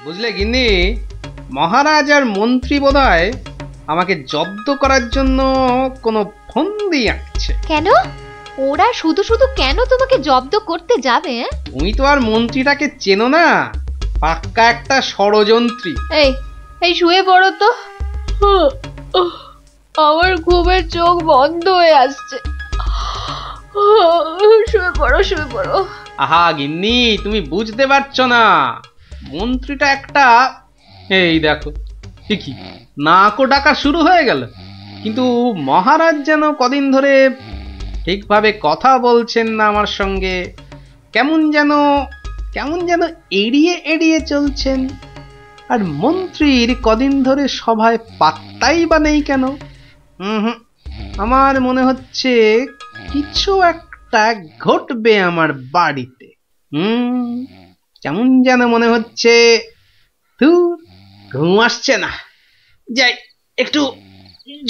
বুঝলে গিন্নি, মহারাজ আর মন্ত্রী বোধহয় আমাকে জব্দ করার জন্য কোনো ফন্দি আঁকছে। কেন? ওরা শুধু শুধু কেন তোমাকে জব্দ করতে যাবে? তুমি তো আর মন্ত্রীটাকে চেনো না, পাক্কা একটা ষড়যন্ত্রী। এই এই শুয়ে পড়ো তো। আমার ঘুমের চোখ বন্ধ হয়ে আসছে। শুয়ে পড়ো শুয়ে পড়ো। আহা গিন্নি, তুমি বুঝতে পারছো না, মন্ত্রীটা একটা, এই দেখো ঠিকই নাকও ডাকা শুরু হয়ে গেল। কিন্তু মহারাজ যেন কদিন ধরে ঠিকভাবে কথা বলছেন না আমার সঙ্গে, কেমন যেন এড়িয়ে এড়িয়ে চলছেন। আর মন্ত্রীর কদিন ধরে সভায় পাত্তাই বা নেই কেন। আমার মনে হচ্ছে কিছু একটা ঘটবে আমার বাড়িতে। কেমন যেন মনে হচ্ছে। ঘুম আসছে না, যাই একটু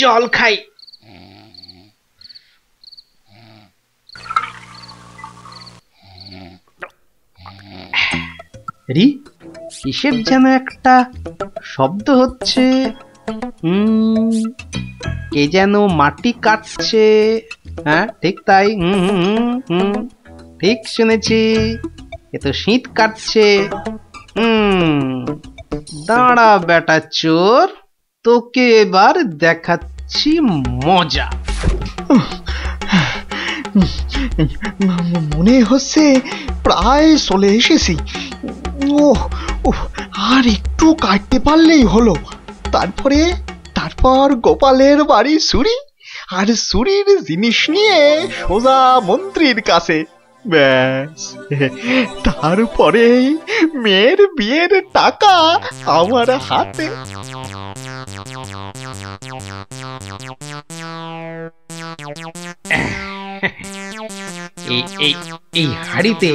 জল খাই। কিসের যেন একটা শব্দ হচ্ছে। কে যেন মাটি কাটছে। হ্যাঁ ঠিক তাই, ঠিক শুনেছি, এ তো শীত কাটছে। দাঁড়া বেটা চোর, তোকে এবার দেখাচ্ছি মজা। মনে হচ্ছে প্রায় চলে এসেছি। আর একটু কাটতে পারলেই হলো। তারপর গোপালের বাড়ি চুরি, আর চুরির জিনিস নিয়ে সোজা মন্ত্রীর কাছে। ব্যাস, তারপরে মেয়ের বিয়ের টাকা আমার হাতে। এই হাড়িতে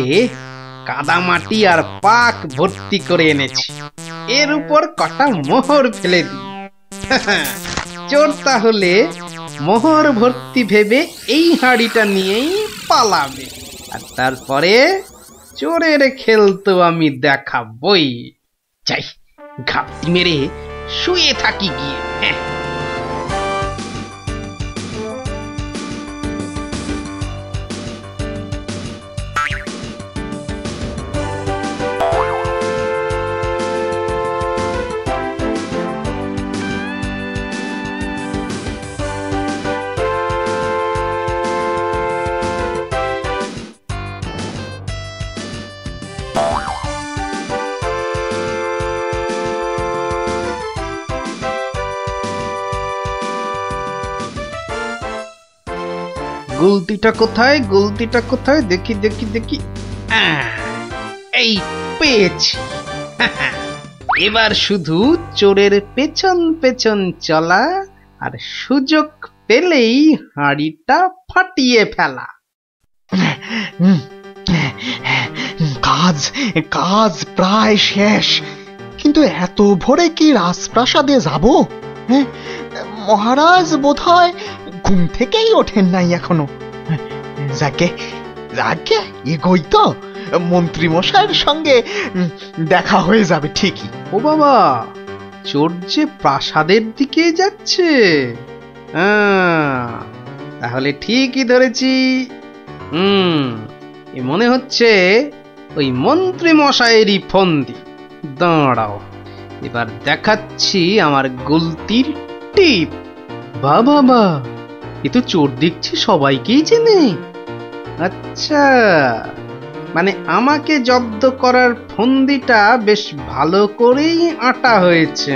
কাদা মাটি আর পাক ভর্তি করে এনেছি, এর উপর কটা মোহর ফেলে দিই। চোর তাহলে মোহর ভর্তি ভেবে এই হাড়িটা নিয়েই পালাবে, আর তারপরে চোরের খেল তো আমি দেখাবই। যাই ঘাপটি মেরে শুয়ে থাকি গিয়ে। গুলতিটা কোথায় দেখি দেখি দেখি। এই পেয়েছি। এবার শুধু চোরের পেছন পেছন চলা, আর সুযোগ পেলেই হাড়িটা ফাটিয়ে ফেলা। কাজ প্রায় শেষ। কিন্তু এত ভোরে কি রাজপ্রাসাদে যাব? মহারাজ বোধহয় ঘুম থেকেই ওঠেন নাই এখনো। যাকে এগোই তো, মন্ত্রী মশাইয়ের সঙ্গে দেখা হয়ে যাবে ঠিকই। ও বাবা, চোর যে প্রাসাদের দিকে যাচ্ছে। তাহলে ঠিকই ধরেছি। এ মনে হচ্ছে ওই মন্ত্রী মশাইয়েরই ফন্দি। দাঁড়াও, এবার দেখাচ্ছি আমার গুলতির টিপ। বাবা, এ তো চোর দেখছি সবাইকেই চেনে। আচ্ছা, মানে আমাকে জব্দ করার ফন্দিটা বেশ ভালো করেই আঁটা হয়েছে।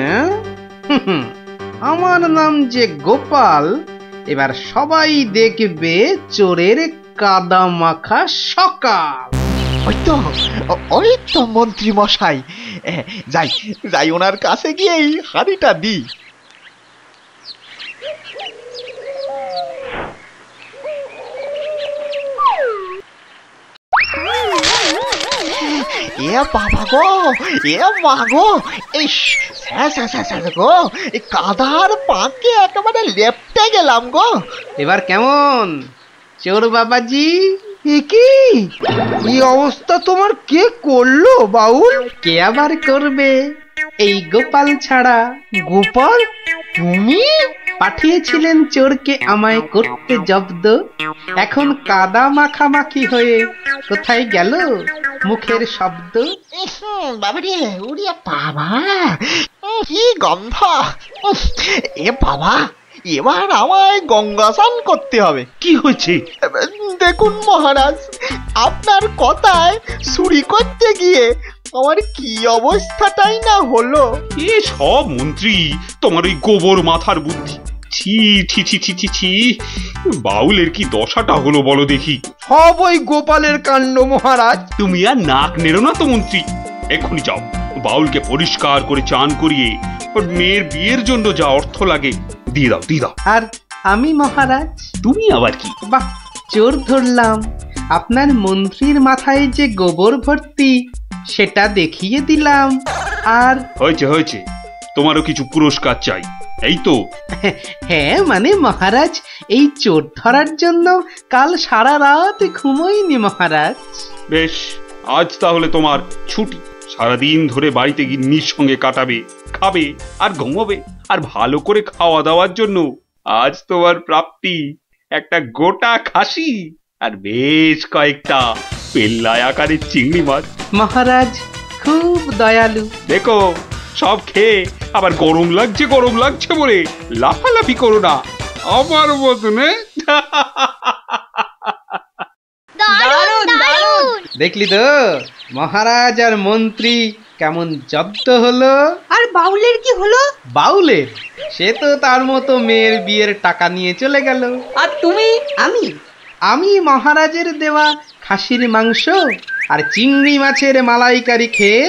আমার নাম যে গোপাল, এবার সবাই দেখবে চোরের কাদা মাখা সকাল। ওই তো মন্ত্রী মশাই। যাই ওনার কাছে গিয়ে হাড়িটা দিই। এ বাবা গো, এ মা গো, এই গো, এই কাদার পাকে একেবারে লেপটে গেলাম গো। এবার কেমন চোর বাবাজি? এ কি এই অবস্থা তোমার কে করলো বাউল? কে আবার করবে, এই গোপাল ছাড়া। গোপাল, তুমি? পাঠিয়েছিলেন চোরকে আমায় করতে জব্দ, এখন কাদা মাখামাখি হয়ে কোথায় গেল মুখের শব্দ। বাবারে, ওরে বাবা, কি গন্ধ! এ বাবা, এবার আমায় গঙ্গা স্নান করতে হবে। কি হয়েছে? দেখুন মহারাজ, আপনার কথায় চুরি করতে গিয়ে আমার কি অবস্থাটাই না হলো। এ সব মন্ত্রী তোমার ওই গোবর মাথার বুদ্ধি। ছি ছি ছি ছি ছি ছি, বাউলের কি দশাটা হলো বলো দেখি। সব ওই গোপালের কাণ্ড মহারাজ। তুমি আর নাক নেড়ো না তো মন্ত্রী, এক্ষুনি যাও বাউলকে পরিষ্কার করে চান করিয়ে ওর মেয়ের বিয়ের জন্য যা অর্থ লাগে দিয়ে দাও, দিয়ে দাও। আর আমি মহারাজ? তুমি আবার কি? বাহ, চোর ধরলাম। আপনার মন্ত্রীর মাথায় যে গোবর ভর্তি সেটা দেখিয়ে দিলাম। আর হয়েছে হয়েছে, তোমারও কিছু পুরস্কার চাই, এই তো? হ্যাঁ মানে মহারাজ, এই চোর ধরার জন্য কাল সারা রাত ঘুমোইনি মহারাজ। বেশ, আজ তাহলে তোমার ছুটি। সারাদিন ধরে বাড়িতে গিন্নির সঙ্গে কাটাবে, খাবে আর ঘুমোবে। আর ভালো করে খাওয়া দাওয়ার জন্য আজ তোমার প্রাপ্তি একটা গোটা খাসি আর বেশ কয়েকটা পেল্লায় আকারের চিংড়ি মাছ। মহারাজ খুব দয়ালু। দেখো, সব খেয়ে আবার গরম লাগছে বলে লাফালাফি করো না আমার মতনে। দারুণ দারুণ। দেখলি তো মহারাজ আর মন্ত্রী কেমন জব্দ হলো। আর বাউলের কি হলো? বাউলের, সে তো তার মতো মেয়ের বিয়ের টাকা নিয়ে চলে গেল। আর তুমি? আমি মহারাজের দেওয়া খাসির মাংস আর চিংড়ি মাছের মালাইকারি খেয়ে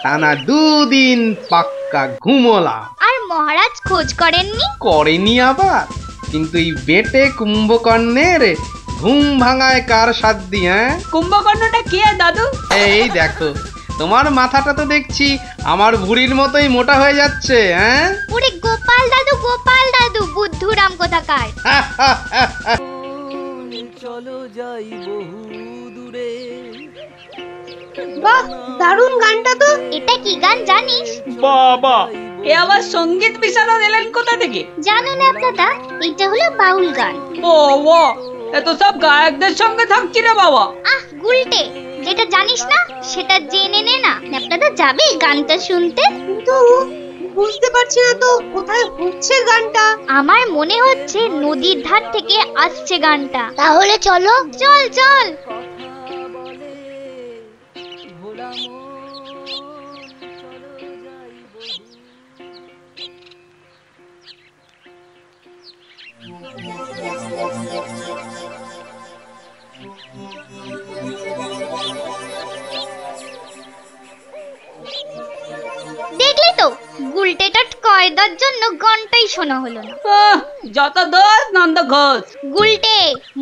টানা 2 দিন পাক্কা ঘুমোলাম। আর মহারাজ খোঁজ করেননি? করেনি আবার, কিন্তু এই বেটে কুম্ভকর্ণের ঘুম ভাঙায় কার সাধ্যি? হ্যাঁ, কুম্ভকর্ণটা কে দাদু? এই দেখো, তোমার মাথাটা তো দেখছি আমার ভুঁড়ির মতোই মোটা হয়ে যাচ্ছে। হ্যাঁ, ওরে গোপাল দাদু বুদ্ধুরাম কোথাকার। চলো যাই বহু দূরে। বাহ, দারুণ গানটা তো। এটা কি গান জানিস? বাবা, এ আবার সঙ্গীত বিশারদ এলেন কোথা থেকে? জানো না দাদা, এটা হলো বাউল গান। ও ও, এত সব গায়কদের সঙ্গে থাকছি রে বাবা। আহ গুলটে, যেটা জানিস না সেটা জেনে নে না। আপনারা যাবে গানটা শুনতে? কিন্তু বুঝতে পারছি না তো কোথায় হচ্ছে গানটা। আমার মনে হচ্ছে নদীর ধার থেকে আসছে গানটা। তাহলে চলো, চল চল। দেখলি তো, গুলটেটা কয়দার জন্য গানটাই শোনা হলো না। যত দোষ নন্দ ঘোষ। গুলটে,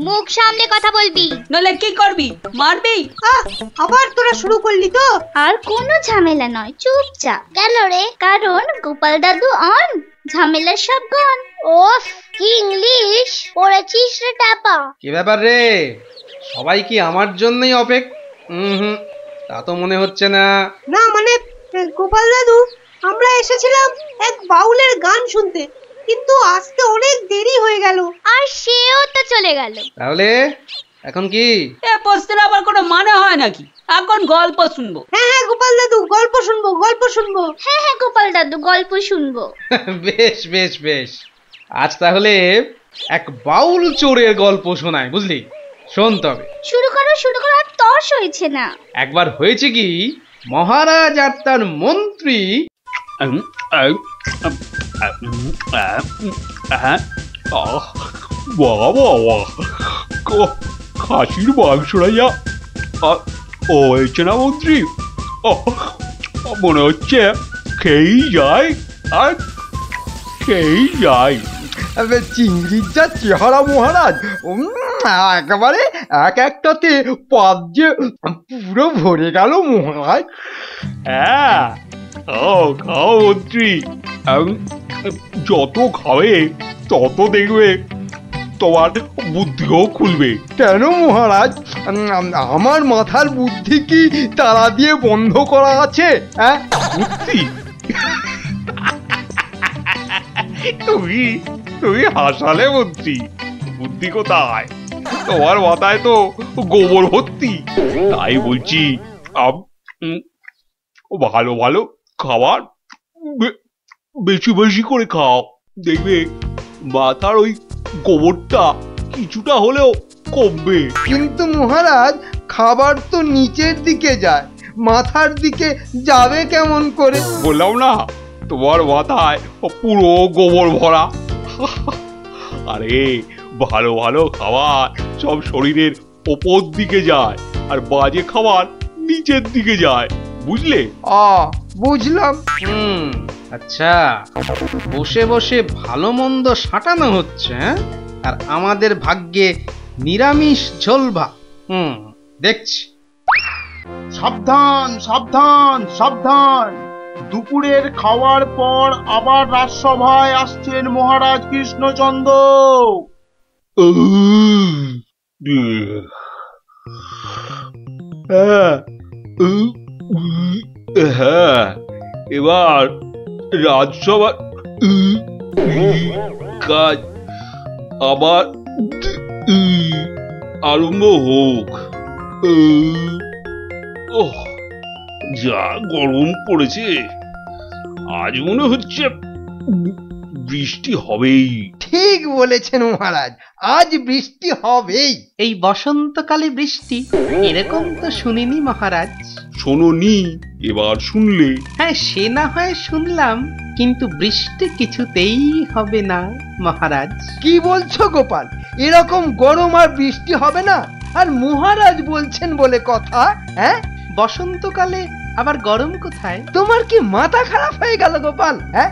মুখ সামলে কথা বলবি, নলে কি করবি? মারবি? আবার তোরা শুরু করলি তো। আর কোনো ঝামেলা নয়, চুপচাপ। কেন রে? কারণ গোপাল দাদু অন, ঝামেলার সব গন। ওফ, কি ইংলিশ পড়েছিস রে টাপা। কি ব্যাপার রে, সবাই কি আমার জন্যই তা তো মনে হচ্ছে না। না মানে গোপাল দাদু, আমরা এসেছিলাম এক বাউলের গান শুনতে, কিন্তু আসতে অনেক দেরি হয়ে গেল। আর সেও তো চলে গেল। তাহলে এখন কি? এ প্রশ্নের আবার কোনো মানে হয় নাকি? এখন গল্প শুনবো। হ্যাঁ গোপাল দাদু, গল্প শুনবো। হ্যাঁ গোপাল দাদু, গল্প শুনবো। বেশ বেশ বেশ, আজ তাহলে এক বাউল চোরের গল্প শোনায়, বুঝলি? শোন তবে। শুরু করো, আর তর্স হয়েছে না। একবার হয়েছে কি, মহারাজ আর তার মন্ত্রী খাসির মাংসটা যা হয়েছে না মন্ত্রী, মনে হচ্ছে খেয়েই যায় আর খেয়েই যায়। চিংড়ির যা চেহারা মহারাজ, একেবারে এক একটাতে পাত যে পুরো ভরে গেল মহারাজ। হ্যাঁ, খাও মন্ত্রী, যত খাবে তত দেখবে তোমার বুদ্ধিও খুলবে। কেন মহারাজ, আমার মাথার বুদ্ধি কি তালা দিয়ে বন্ধ করা আছে? হ্যাঁ, বুদ্ধি? তুমি তুমি হাসালে মন্ত্রী, বুদ্ধি কোথায়? তোমার মাথায় তো গোবর ভর্তি। তাই বলছি ভালো ভালো খাবার বেশি বেশি করে খাও, দেখবে মাথার ওই গোবরটা কিছুটা হলেও কমবে। কিন্তু মহারাজ, খাবার তো নিচের দিকে যায়, মাথার দিকে যাবে কেমন করে? বললাম না, তোমার মাথায় পুরো গোবর ভরা। আরে ভালো ভালো খাবার সব শরীরের ওপর দিকে যায়, আর বাজে খাবার নিচের দিকে যায়, বুঝলে? বুঝলাম। আচ্ছা, বসে বসে ভালো মন্দ সাঁটানো হচ্ছে, হ্যাঁ? আর আমাদের ভাগ্যে নিরামিষ ঝোল ভাত। দেখছি। সাবধান সাবধান সাবধান, দুপুরের খাওয়ার পর আবার রাজসভায় আসছেন মহারাজ কৃষ্ণচন্দ্র। হ্যাঁ, এবার রাজসভার কাজ আবার আরম্ভ হোক। যা গরম পড়েছে, আজ মনে হচ্ছে বৃষ্টি হবেই। ঠিক বলেছেন মহারাজ, আজ বৃষ্টি হবেই। এই বসন্তকালে বৃষ্টি, এরকম তো শুনিনি মহারাজ। শোনোনি, এবার শুনলে? হ্যাঁ, সে না হয় শুনলাম, কিন্তু বৃষ্টি কিছুতেই হবে না মহারাজ। কি বলছো গোপাল? এরকম গরম আর বৃষ্টি হবে না? আর মহারাজ বলছেন বলে কথা? হ্যাঁ, বসন্তকালে আবার গরম কোথায়? তোমার কি মাথা খারাপ হয়ে গেল গোপাল? হ্যাঁ,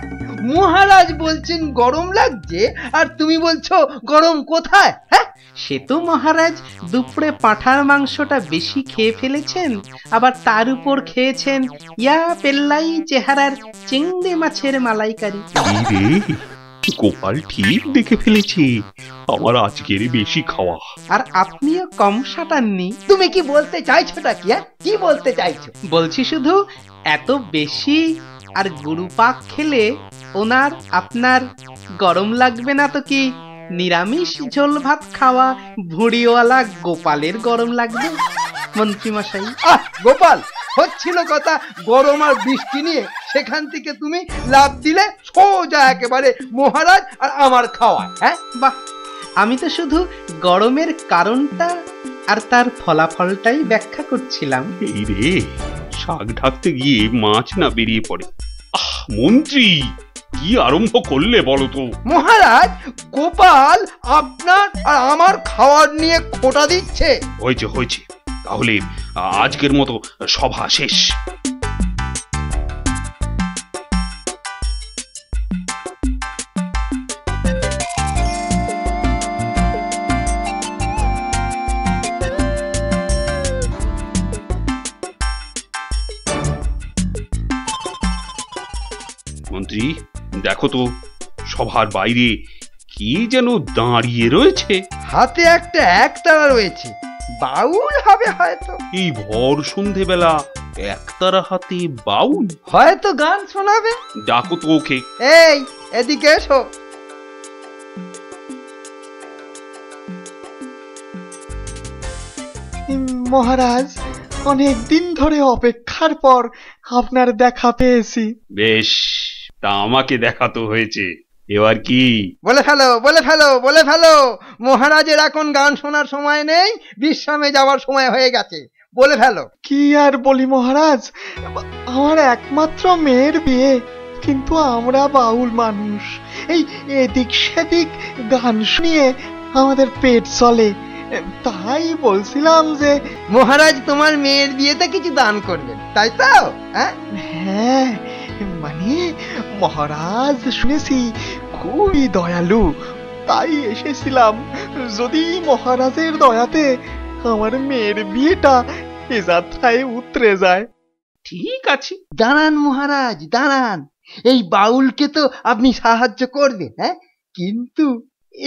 মহারাজ বলছেন গরম লাগছে, আর তুমি বলছো গরম কোথায়? হ্যাঁ, সে তো মহারাজ দুপুরে পাঁঠার মাংসটা বেশি খেয়ে ফেলেছেন, আবার তার উপর খেয়েছেন ইয়া পেল্লাই চেহারার চিংড়ি মাছের মালাইকারি। গোপাল ঠিক দেখে ফেলেছে আমার আজকের বেশি খাওয়া। আর আপনিও কম সাটাননি। তুমি কি বলতে চাইছোটা কি? কি বলতে চাইছো? বলছি শুধু এত বেশি আর গুরুপাক খেলে ওনার আপনার গরম লাগবে না তো কি নিরামিষ ঝোল ভাত খাওয়া ভুঁড়িওয়ালা গোপালের গরম লাগবে মন্ত্রী মশাই? গোপাল, হচ্ছিল কথা গরম আর বৃষ্টি নিয়ে, সেখান থেকে তুমি লাভ দিলে সোজা একেবারে মহারাজ আর আমার খাওয়া। হ্যাঁ, বাহ, আমি তো শুধু গরমের কারণটা আর তার ফলাফলটাই ব্যাখ্যা করছিলাম। এই রে, শাক ঢাকতে গিয়ে মাছ না বেরিয়ে পড়ে। মন্ত্রী, কি আরম্ভ করলে বলো তো? মহারাজ, গোপাল আপনার আর আমার খাওয়ার নিয়ে খোঁটা দিচ্ছে। হয়েছে হয়েছে, তাহলে আজকের মতো সভা শেষ। মন্ত্রী, দেখো তো সভার বাইরে কি যেন দাঁড়িয়ে রয়েছে। হাতে একটা একতারা রয়েছে, বাউল হবে হয়তো। এই ভর সন্ধেবেলা একতারা হাতে বাউল? হয়তো গান শোনাবে। ডাকো তো ওকে। এই, এদিকে এসো। মহারাজ, অনেক দিন ধরে অপেক্ষার পর আপনার দেখা পেয়েছি। বেশ, তা আমাকে দেখাতো হয়েছে, এবার কি? বলে ফেলো, বলে ফেলো, বলে ফেলো। মহারাজের এখন গান শোনার সময় নেই, বিশ্রামে যাওয়ার সময় হয়ে গেছে। বলে ফেলো। কি আর বলি মহারাজ, আমার একমাত্র মেয়ের বিয়ে, কিন্তু আমরা বাউল মানুষ, এই এদিক সেদিক গান শুনিয়ে আমাদের পেট চলে। তাই বলছিলাম যে মহারাজ তোমার মেয়ের বিয়েতে কিছু দান করবেন, তাই তো? হ্যাঁ, মানে মহারাজ শুনেছি খুবই দয়ালু, তাই এসেছিলাম। যদি মহারাজের দয়াতে আমার মেয়ের বিয়েটা এ যাত্রায় উতরে যায়। ঠিক আছে, দাঁড়ান মহারাজ, দাঁড়ান। এই বাউলকে তো আপনি সাহায্য করবেন, হ্যাঁ, কিন্তু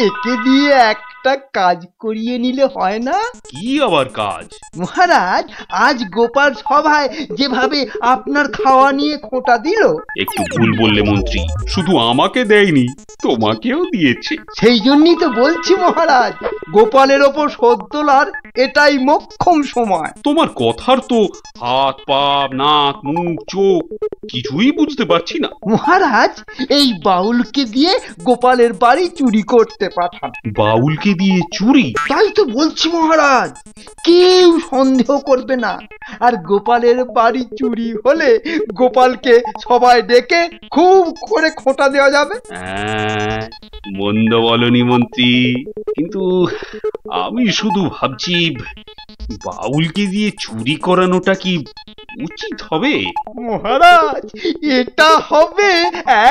একে দিয়ে একটা কাজ করিয়ে নিলে হয় না? কি আবার কাজ? মহারাজ, আজ গোপাল সভায় যেভাবে আপনার খাওয়া নিয়ে খোঁটা দিল। একটু ভুল বললে মন্ত্রী, শুধু আমাকে দেয়নি, তোমাকেও দিয়েছে। সেই জন্যই তো বলছি মহারাজ, গোপালের ওপর শোধ তোলার এটাই মোক্ষম সময়। তোমার কথার তো হাত পা নাক মুখ চোখ কিছুই বুঝতে পারছি না। মহারাজ, এই বাউলকে দিয়ে গোপালের বাড়ি চুরি করতে পাঠান। বাউলকে দিয়ে চুরি? তাই তো বলছি মহারাজ, কেউ সন্দেহ করবে না। আর গোপালের বাড়ি চুরি হলে গোপালকে সবাই ডেকে খুব করে খোঁটা দেওয়া যাবে। মন্দ বলনি মন্ত্রী, কিন্তু আমি শুধু ভাবছি বাউলকে দিয়ে চুরি করানোটা কি উচিত হবে? মহারাজ, এটা হবে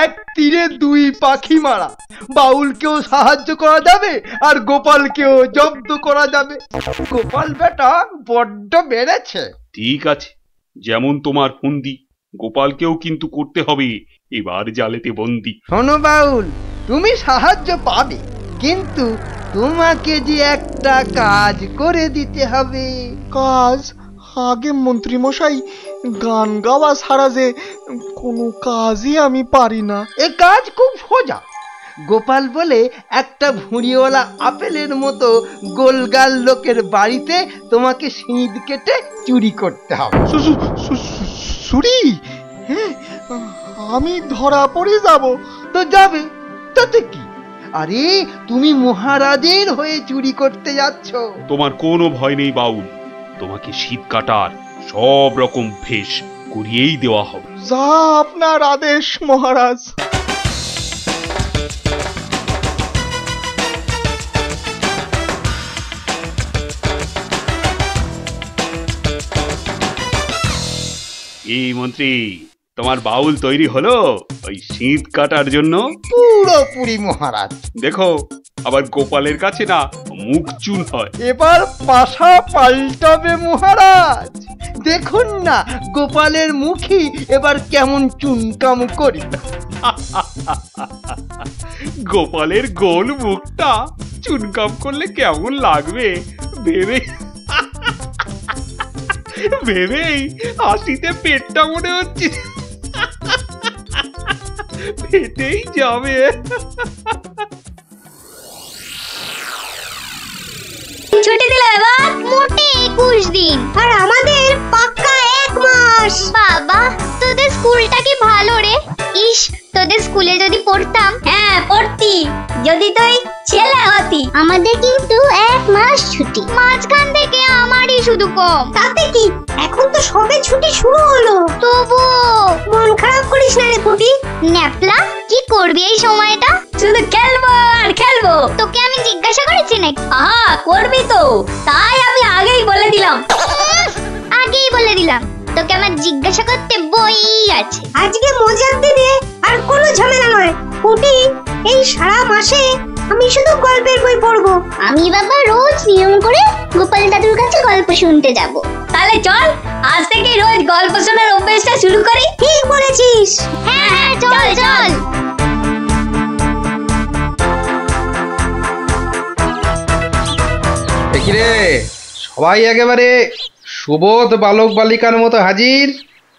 এক তীরে দুই পাখি মারা। বাউলকেও সাহায্য করা যাবে আর গোপালকেও জব্দ করা যাবে। গোপাল বেটা বড্ড বেড়েছে। ঠিক আছে, যেমন তোমার ফন্দি, গোপালকেও কিন্তু করতে হবে এবার জালেতে বন্দি। শোনো বাউল, তুমি সাহায্য পাবে, কিন্তু তোমাকে যে একটা কাজ করে দিতে হবে। কাজ? আগে মন্ত্রী মশাই, গান গাওয়া ছাড়া যে কোনো কাজই আমি পারি না। এ কাজ খুব সোজা। গোপাল বলে একটা ভুঁড়িওয়ালা আপেলের মতো গোলগাল লোকের বাড়িতে তোমাকে সিঁধ কেটে চুরি করতে হবে। চুরি? হ্যাঁ, আমি ধরা পড়ে যাব তো যাবে, তাতে কি? আরে, তুমি মহারাজের হয়ে চুরি করতে যাচ্ছ। তোমার কোনো ভয় নেই বাউল, তোমাকে শীত কাটার সব রকম ভেষ করিয়েই দেওয়া হবে। যা আপনার আদেশ মহারাজ। এই মন্ত্রী, তোমার বাউল তৈরি হলো ওই শীত কাটার জন্য? পুরোপুরি মহারাজ। দেখো, আবার গোপালের কাছে না মুখ চুন হয়। এবার পাশা পাল্টাবে মহারাজ। দেখুন না, গোপালের মুখই এবার কেমন চুনকাম করি। গোপালের গোল মুখটা চুনকাম করলে কেমন লাগবে ভেবেই হাসিতে পেটটা মনে হচ্ছে ফেটেই যাবে। ছুটি দিল এবার মোটে 21 দিন, আর আমাদের পাক্কা 1 মাস। বাবা, তোদের স্কুলটা কি ভালো রে। ইস, তোদের স্কুলে যদি পড়তাম। হ্যাঁ, পড়তি, যদি তুই ছেলে হতি। আমাদের কিন্তু 1 মাস ছুটি, মাঝখান থেকে আমারই শুধু কম। তাতে কি, এখন তো সবে ছুটি শুরু হলো। তবু মন খারাপ করিস না রে পুটি। ন্যাপলা, কি করবি এই সময়টা? শুধু খেলবো আর খেলবো। তোকে আমি জিজ্ঞাসা করেছি নাকি? আহা, করবি তো, তাই আমি আগেই বলে দিলাম। আগেই বলে দিলাম, তোকে আমার জিজ্ঞাসা করতে বই আছে। আজকে মজার দিনে আর কোনো ঝামেলা নয় পুটি। এই সারা মাসে আমি শুধু গল্পের বই পড়বো। আমি বাবা রোজ নিয়ম করে গোপাল দাদুর কাছে গল্প শুনতে যাব। তাহলে চল, আজ থেকে রোজ গল্প শোনার অভ্যাসটা শুরু করি। ঠিক বলেছিস। হ্যাঁ হ্যাঁ, চল চল। দেখি রে, সবাই একেবারে সুবোধ বালক বালিকার মতো হাজির।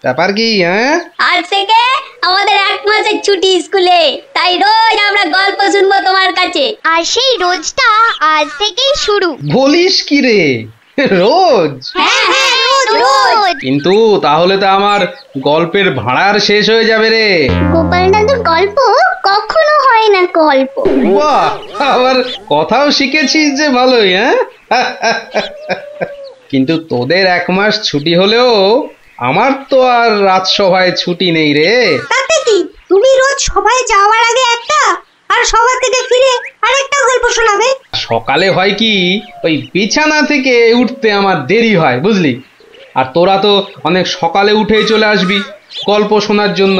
ব্যাপার কি? হ্যাঁ, আজ থেকে আমাদের 1 মাসের ছুটি স্কুলে, তাই রোজ আমরা গল্প শুনবো তোমার কাছে। আর সেই রোজটা আজ থেকেই শুরু। বলিস কি রে, রোজ? হ্যাঁ হ্যাঁ, রোজ। কিন্তু তাহলে তো আমার গল্পের ভাড়ার শেষ হয়ে যাবে রে। গোপাল দাদুর গল্প কখনো হয় না গল্প। বাহ, আবার কথাও শিখেছিস যে ভালোই। হ্যাঁ, কিন্তু তোদের 1 মাস ছুটি হলেও আমার তো আর রাজসভায় ছুটি নেই রে। তাতে কি, তুমি রোজ সবাই যাওয়ার আগে একটা, আর সভা থেকে ফিরে আরেকটা গল্প শোনাবে। সকালে হয় কি, ওই বিছানা থেকে উঠতে আমার দেরি হয়, বুঝলি। আর তোরা তো অনেক সকালে উঠেই চলে আসবি গল্প শোনার জন্য।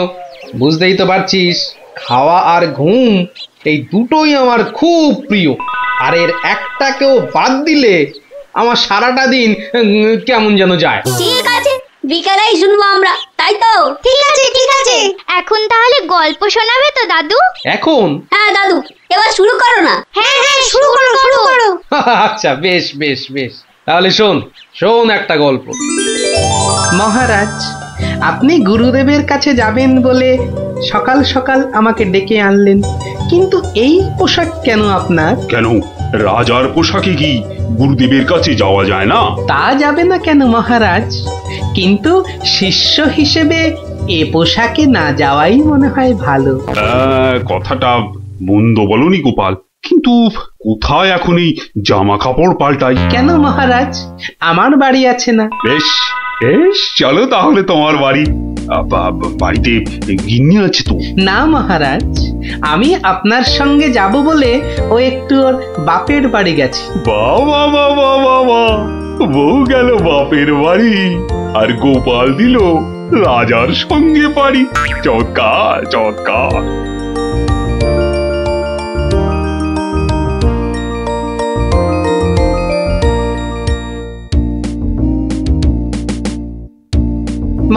বুঝতেই তো পারছিস, খাওয়া আর ঘুম এই দুটোই আমার খুব প্রিয়। আর এর একটাকেও বাদ দিলে আমার সারাটা দিন কেমন যেন যায়। ঠিক আছে, বিকালেই শুনবো আমরা, তাই তো? ঠিক আছে ঠিক আছে। এখন তাহলে গল্প শোনাবে তো দাদু? এখন? হ্যাঁ দাদু, এবার শুরু করো না। হ্যাঁ হ্যাঁ, শুরু করো শুরু করো। আচ্ছা বেশ বেশ বেশ, তাহলে শোন শোন একটা গল্প। মহারাজ, আপনি গুরুদেবের কাছে যাবেন বলে সকাল সকাল আমাকে ডেকে আনলেন, কিন্তু এই পোশাক কেন আপনার? কেন, রাজার পোশাকে কি গুরুদেবের কাছে যাওয়া যায় না? তা যাবে না কেন মহারাজ, কিন্তু শিষ্য হিসেবে এ পোশাকে না যাওয়াই মনে হয় ভালো। কথাটা মন্দ বলনি গোপাল, কিন্তু কোথায় এখন এই জামা কাপড় পাল্টাই? কেন মহারাজ, আমার বাড়ি আছে না? বেশ বেশ, চলো তাহলে তোমার বাড়ি। বাড়িতে গিন্নি আছে তো? না মহারাজ, আমি আপনার সঙ্গে যাব বলে ও একটু ওর বাপের বাড়ি গেছে। বাবা বাবা বাবা, বউ গেল বাপের বাড়ি আর গোপাল দিল রাজার সঙ্গে বাড়ি। চমৎকার চমৎকার।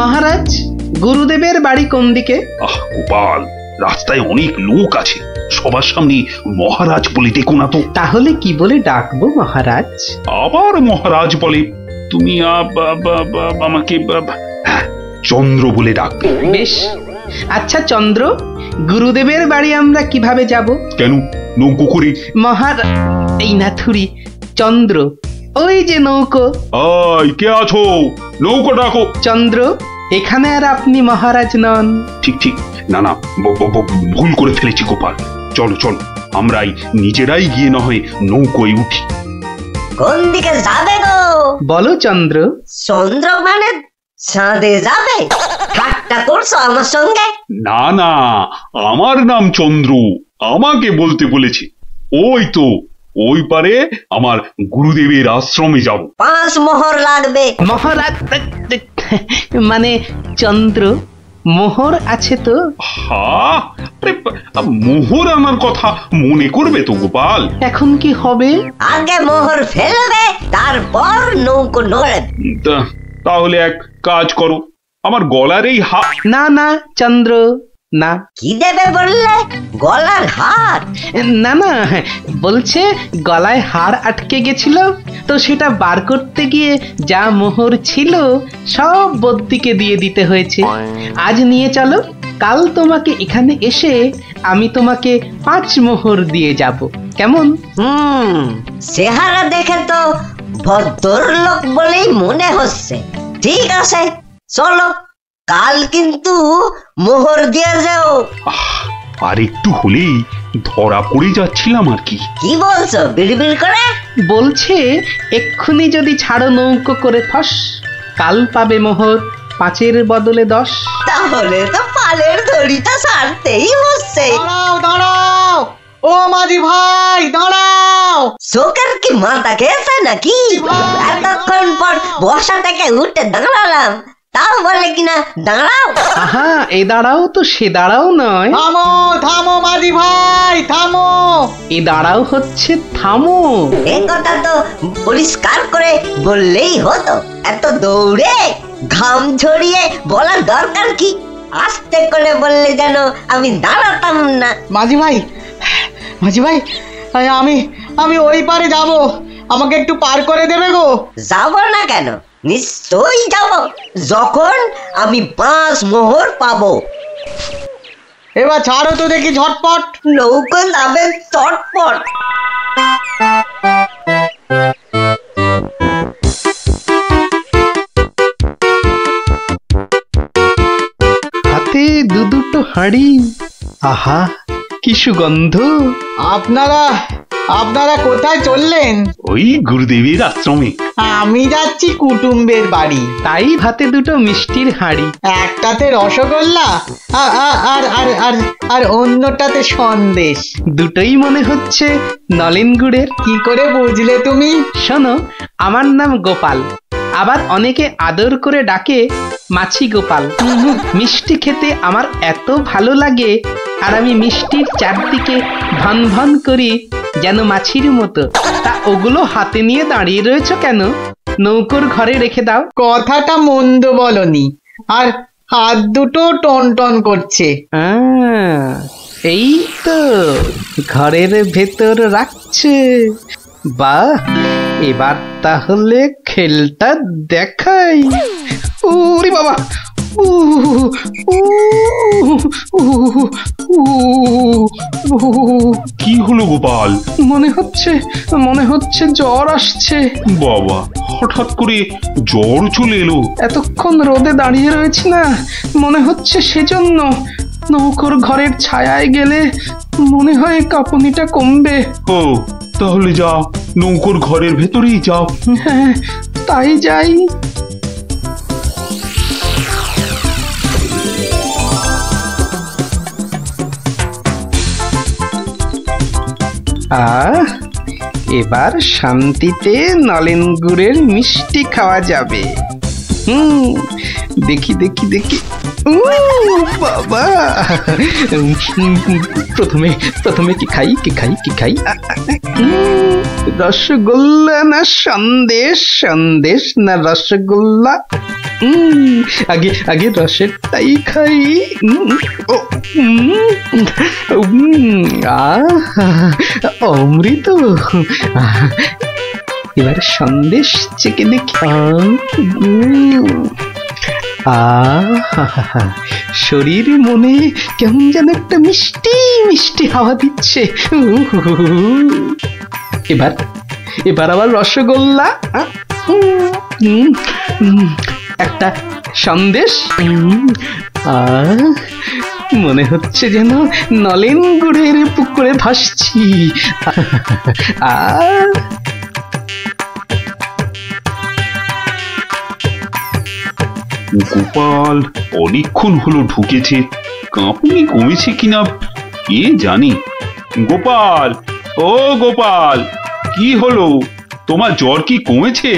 মহারাজ, গুরুদেবের বাড়ি কোন দিকে? গোপাল, রাস্তায় অনেক লোক আছে, সবার সামনে মহারাজ বলে ডেকো না তো। তাহলে কি বলে ডাকবো মহারাজ? আবার মহারাজ বলে? তুমি আমাকে চন্দ্র বলে ডাকবে। বেশ, আচ্ছা চন্দ্র, গুরুদেবের বাড়ি আমরা কিভাবে যাব? কেন, নৌকো করে? এই নাথুরি, চন্দ্র, ওই যে নৌকো। কে আছো? নৌকো ডাকো। চন্দ্র, এখানে আর আপনি মহারাজ নন। ঠিক ঠিক, না না, ভুল করে ফেলেছি গোপাল। চলো চলো, আমরাই নিজেরাই গিয়ে না হয় নৌকোয় উঠি। কোন দিকে যাবে গো? বলো চন্দ্র। চন্দ্র মানে চাঁদে যাবে? ঠাট্টা করছো আমার সঙ্গে? না না, আমার নাম চন্দ্র, আমাকে বলতে বলেছে। ওই তো ওই পারে আমার গুরুদেবের আশ্রমে যাব। 5 মোহর লাগবে। মহারাজ মানে চন্দ্র, মোহর আছে তো? মোহর আনার কথা মনে করবে তো গোপাল। এখন কি হবে? আগে মোহর ফেলবে, তারপর নৌকো নড়বে। তাহলে এক কাজ করো, আমার গলার এই না না চন্দ্র, না। কি দেবে বললে? গলার হার? না না, বলছে গলায় হার আটকে গেছিল, তো সেটা বার করতে গিয়ে যা মোহর ছিল সব বদ্যিকে দিয়ে দিতে হয়েছে। আজ নিয়ে চলো, কাল তোমাকে এখানে এসে আমি তোমাকে 5 মোহর দিয়ে যাব, কেমন? চেহারা দেখে তো ভদ্রলোক বলেই মনে হচ্ছে। ঠিক আছে, চলো, কাল কিন্তু মোহর দিয়ে যাও। আর একটু হলেই ধরা পড়ে যাচ্ছিলাম আর কি। কি বলছো বিড়বিড় করে? বলছে এক্ষুনি যদি ছাড়ো নৌকো করে ফস, কাল পাবে মোহর 5-এর বদলে 10। তাহলে তো পালের দড়িটা ছাড়তেই হচ্ছে। দাঁড়াও দাঁড়াও, ও মাঝি ভাই দাঁড়াও। চোখের কি মাথা খেয়েছে নাকি? এতক্ষণ পর বসা থেকে উঠে দাঁড়ালাম, তাও বলে কিনা দাঁড়াও। আহা, এ দাঁড়াও তো সে দাঁড়াও নয়। থামো থামো মাঝি ভাই, থামো। এ দাঁড়াও হচ্ছে থামো। এ কথা তো পরিষ্কার করে বললেই হতো, এত দৌড়ে ঘাম ঝরিয়ে বলার দরকার কি? আস্তে করে বললে যেন আমি দাঁড়াতাম না। মাঝি ভাই, মাঝি ভাই, আমি ওই পারে যাব, আমাকে একটু পার করে দেবে গো? যাব না কেন, নিশ্চয়ই যাব, যখন আমি 5 মোহর পাবো। এবার ছাড়ো তো দেখি ঝটপট। নৌকো যাবে চটপট। হাতে দুটো হাঁড়ি, আহা কি সুগন্ধ। আপনারা কোথায় চললেন? ওই গুরুদেবের আশ্রমে। আমি যাচ্ছি কুটুম্বের বাড়ি। তাই ভাতে দুটো মিষ্টির হাঁড়ি, একটাতে রসগোল্লা আর অন্যটাতে সন্দেশ। দুটোই মনে হচ্ছে নলেন গুড়ের। কি করে বুঝলে তুমি? শোনো, আমার নাম গোপাল, আবার অনেকে আদর করে ডাকে মাছি গোপাল। মিষ্টি খেতে আমার এত ভালো লাগে, আর আমি মিষ্টির চারদিকে ভন ভন করি যেন মাছির মতো। তা ওগুলো হাতে নিয়ে দাঁড়িয়ে রয়েছো কেন? নৌকোর ঘরে রেখে দাও। কথাটা মন্দ বলনি, আর হাত দুটো টন টন করছে। এই তো ঘরের ভেতর রাখছে। বাহ, এবার তাহলে খেলটা দেখাই। ওরে বাবা, কি হলো গোপাল? মনে হচ্ছে জ্বর আসছে। বাবা, হঠাৎ করে জ্বর চলে এলো? এতক্ষণ রোদে দাঁড়িয়ে রয়েছি না, মনে হচ্ছে সেজন্য। নৌকোর ঘরের ছায়ায় গেলে মনে হয় কাঁপুনিটা কমবে। ও, তাহলে যাও, নৌকোর ঘরের ভেতরেই যাও। হ্যাঁ, তাই যাই। এবার শান্তিতে নলেন গুড়ের মিষ্টি খাওয়া যাবে। দেখি দেখি দেখি। বাবা, প্রথমে কি খাই? রসগোল্লা না সন্দেশ? সন্দেশ না রসগোল্লা? আগে রসেরটাই খাই। অমৃত। এবার সন্দেশ চেকে দেখি। শরীর মনে কেমন যেন একটা মিষ্টি মিষ্টি হাওয়া দিচ্ছে। এবার আবার রসগোল্লা, একটা সন্দেশ। মনে হচ্ছে যেন নলেন গুড়ের পুকুরে ভাসছি। গোপাল অনেকক্ষণ হলো ঢুকেছে, কাঁপুনি কমেছে কিনা কে জানি। গোপাল, ও গোপাল, কি হলো? তোমার জ্বর কি কমেছে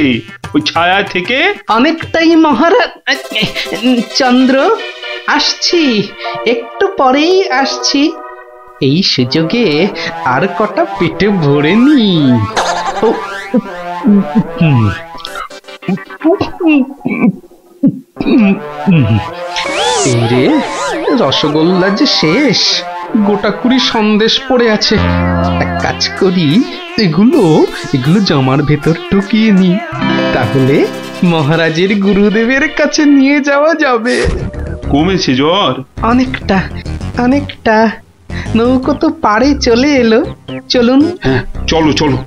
ওই ছায়া থেকে? অনেকটাই মহারাজ। চন্দ্র, আসছি, একটু পরেই আসছি। এই সুযোগে আর কটা পেটে ভরে নি। রে, রসগোল্লা যে শেষ, গোটা কুড়ি সন্দেশ পড়ে আছে। এক কাজ করি, এগুলো জামার ভেতর ঢুকিয়ে নি, তাহলে মহারাজের গুরুদেবের কাছে নিয়ে যাওয়া যাবে। কমেছে জ্বর? অনেকটা। নৌকো তো পাড়ে চলে এলো, চলুন। হ্যাঁ, চলো।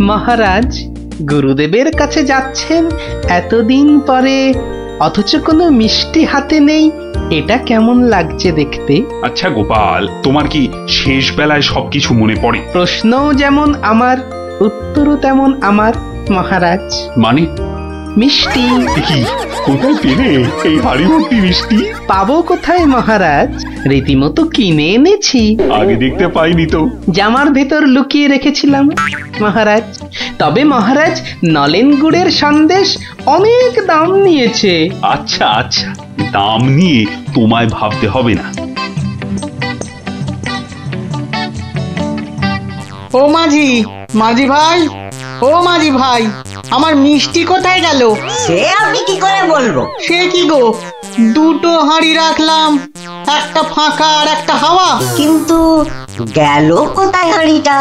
মহারাজ, গুরুদেবের কাছে যাচ্ছেন এতদিন পরে, অথচ কোনো মিষ্টি হাতে নেই। এটা কেমন লাগছে দেখতে? আচ্ছা গোপাল, তোমার কি শেষ বেলায় সবকিছু মনে পড়ে? প্রশ্নও যেমন আমার, উত্তরও তেমন আমার মহারাজ। মানে? মিষ্টি। কি, কোথায় পেলে এই হাড়ি ভর্তি মিষ্টি? পাবো কোথায় মহারাজ, রীতিমতো কিনে এনেছি। আগে দেখতে পাইনি তো। জামার ভেতর লুকিয়ে রেখেছিলাম মহারাজ। তবে মহারাজ, নলেন গুড়ের সন্দেশ অনেক দাম নিয়েছে। আচ্ছা, দাম নিয়ে তোমায় ভাবতে হবে না। ও মাঝি ভাই, আমার মিষ্টি কোথায় গেল? সে আমি কি করে বলবো? সে কি গো, দুটো হাঁড়ি রাখলাম, একটা ফাঁকা আর একটা হাওয়া। কিন্তু গেল কোথায় হাঁড়িটা?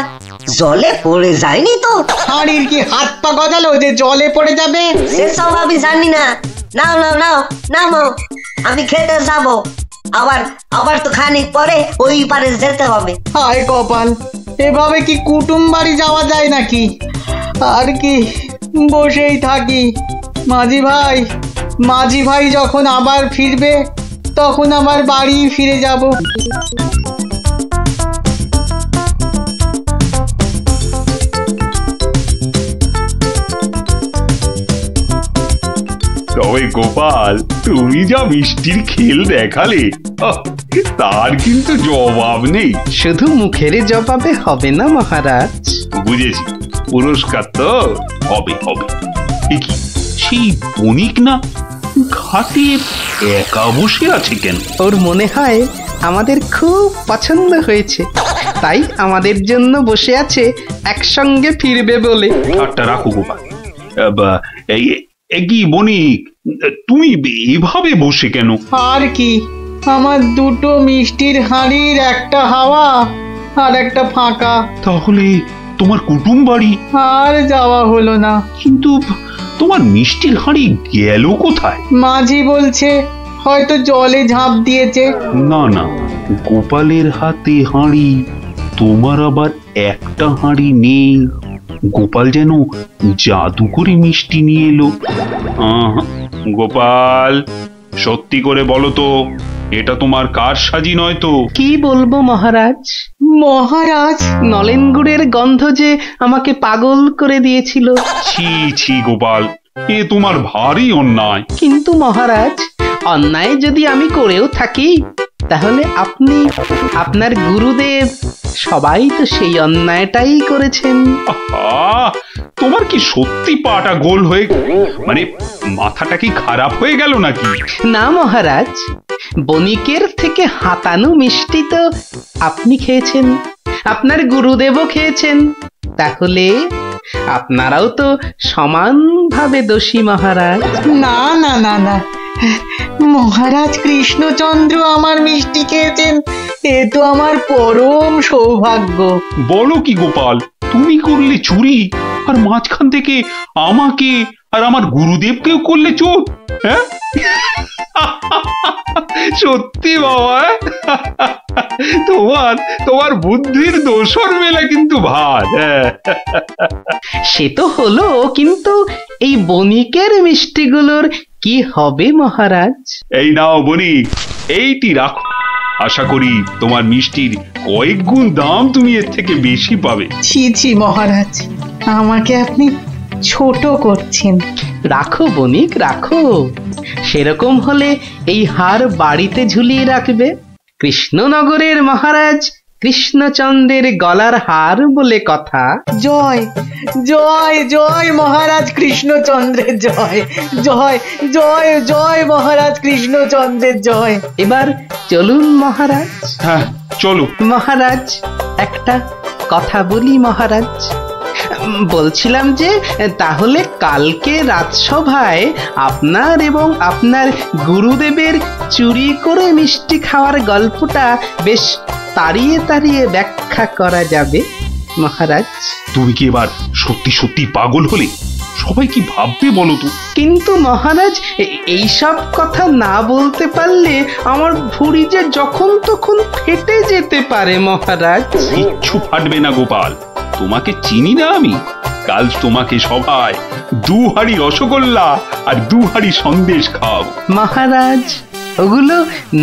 জলে পড়ে যায়নি তো? হাঁড়ির কি হাত পা গজালো যে জলে পড়ে যাবে? সেসব আমি জানি না। নাও, আমি খেতে যাবো। আবার তো খানিক পরে ওই পারে যেতে হবে। হায় কপাল, এভাবে কি কুটুম বাড়ি যাওয়া যায় নাকি? আর কি বসেই থাকি। মাঝি ভাই যখন আবার ফিরবে, তখন আবার বাড়ি ফিরে যাব। তবে গোপাল, তুমি যা মিষ্টির খেল দেখালে, তার কিন্তু জবাব নেই। শুধু মুখের জবাবে হবে না মহারাজ। বুঝেছি, পুরস্কার তো হবে। কি সেই বণিক না ঘাটে একা বসে আছে কেন? ওর মনে হয় আমাদের খুব পছন্দ হয়েছে। তাই আমাদের জন্য বসে আছে একসঙ্গে ফিরবে বলে। ঠাট্টা রাখো গোপাল। কি বণিক, তুমি এভাবে বসে কেন? আর কি, আমার দুটো মিষ্টির হাঁড়ির একটা হাওয়া আর একটা ফাঁকা। তাহলে তোমার কুটুম বাড়ি আর যাওয়া হলো না। কিন্তু তোমার মিষ্টির হাঁড়ি গেল কোথায়? মাঝি বলছে হয়তো জলে ঝাঁপ দিয়েছে। না না, গোপালের হাতে হাঁড়ি, তোমার আবার একটা হাঁড়ি নেই। গোপাল যেন জাদু করে মিষ্টি নিয়ে এলো। গোপাল, সত্যি করে বলো তো, এটা তোমার কার সাজি নয় তো? কি বলবো মহারাজ? মহারাজ, নলেন গুড়ের গন্ধ যে আমাকে পাগল করে দিয়েছিল। ছি ছি গোপাল, এ তোমার ভারী অন্যায়। কিন্তু মহারাজ, অন্যায় যদি আমি করেও থাকি, তাহলে আপনি, আপনার গুরুদেব সবাই তো সেই অন্যায়টাই করেছেন। তোমার কি সত্যি পাটা গোল হয়ে, মানে মাথাটা কি খারাপ হয়ে গেল নাকি? না মহারাজ, বণিকের থেকে হাতানো মিষ্টি তো আপনি খেয়েছেন, আপনার গুরুদেবও খেয়েছেন, তাহলে আপনারাও তো সমানভাবে দোষী মহারাজ। না না না না, মহারাজ কৃষ্ণচন্দ্র আমার মিষ্টি খেয়েছেন, এ তো আমার পরম সৌভাগ্য। বলো কি গোপাল, তুমি করলে চুরি, আর মাঝখান থেকে আমাকে আর আমার গুরুদেবকেও করলে চোর? হ্যাঁ সত্যি বাবা, তোমার বুদ্ধির দোসর মেলা কিন্তু ভার। সে তো হলো, কিন্তু এই বণিকের মিষ্টিগুলোর কি হবে মহারাজ? এই নাও বণিক, এইটি রাখো। আশা করি তোমার মিষ্টির কয়েক গুণ দাম তুমি এর থেকে বেশি পাবে। ছি ছি মহারাজ, আমাকে আপনি ছোট করছেন। রাখো বণিক রাখো, সেরকম হলে এই হার বাড়িতে ঝুলিয়ে রাখবে। কৃষ্ণনগরের মহারাজ কৃষ্ণচন্দ্রের গলার হার বলে কথা। জয় জয় জয় মহারাজ কৃষ্ণচন্দ্রের জয়, জয় জয় জয় মহারাজ কৃষ্ণচন্দ্রের জয়। এবার চলুন মহারাজ। হ্যাঁ চলো মহারাজ, একটা কথা বলি মহারাজ। বলছিলাম যে, তাহলে কালকে রাজসভায় আপনার এবং আপনার গুরুদেবের চুরি করে মিষ্টি খাওয়ার গল্পটা বেশ তাড়িয়ে তাড়িয়ে ব্যাখ্যা করা যাবে মহারাজ। তুমি কি এবার সত্যি সত্যি পাগল হলে? সবাই কি ভাববে বলো তো? কিন্তু মহারাজ, এইসব কথা না বলতে পারলে আমার ভুঁড়ি যে যখন তখন ফেটে যেতে পারে মহারাজ। কিচ্ছু ফাটবে না গোপাল, তোমাকে চিনি না আমি? কাল তোমাকে সবাই 2 হাঁড়ি রসগোল্লা আর 2 হাঁড়ি সন্দেশ খাও। মহারাজ, ওগুলো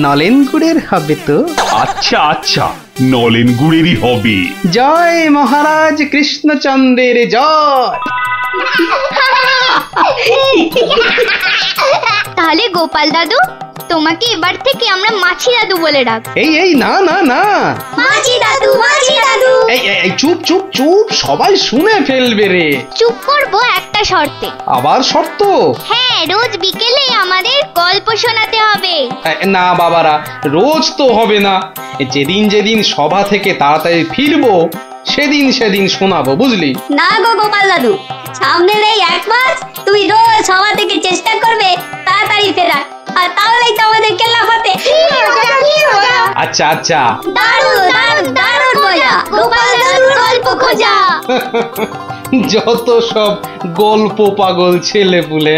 নলেন গুড়ের হবে তো? আচ্ছা আচ্ছা, নলেন গুড়েরই হবে। জয় মহারাজ কৃষ্ণচন্দ্রের জয়। তাহলে গোপাল দাদু, তোমাকে এবার থেকে আমরা মাছি দাদু বলে ডাক। এই না না না, মাছি দাদু, মাছি দাদু। এই চুপ চুপ চুপ, সবাই শুনে ফেলবে রে। চুপ করবো একটা শর্তে। আবার শর্ত? হ্যাঁ, রোজ বিকেলে আমাদের গল্প শোনাতে হবে। না বাবারা, রোজ তো হবে না, যেদিন যেদিন সভা থেকে তাড়াতাড়ি ফিরবো সেদিন সেদিন শোনাবো, বুঝলি? না গো গোপাল দাদু, সামনের এই 1 মাস তুমি রোজ সভা থেকে চেষ্টা করবে তাড়াতাড়ি ফেরার, আর তাহলেই তো আমাদের কেল্লা ফতে। আচ্ছা আচ্ছা, দারুণ দারুণ দারুণ মজা, গোপাল দাদুর গল্প খোঁজা। যত সব গল্প পাগল ছেলে পুলে।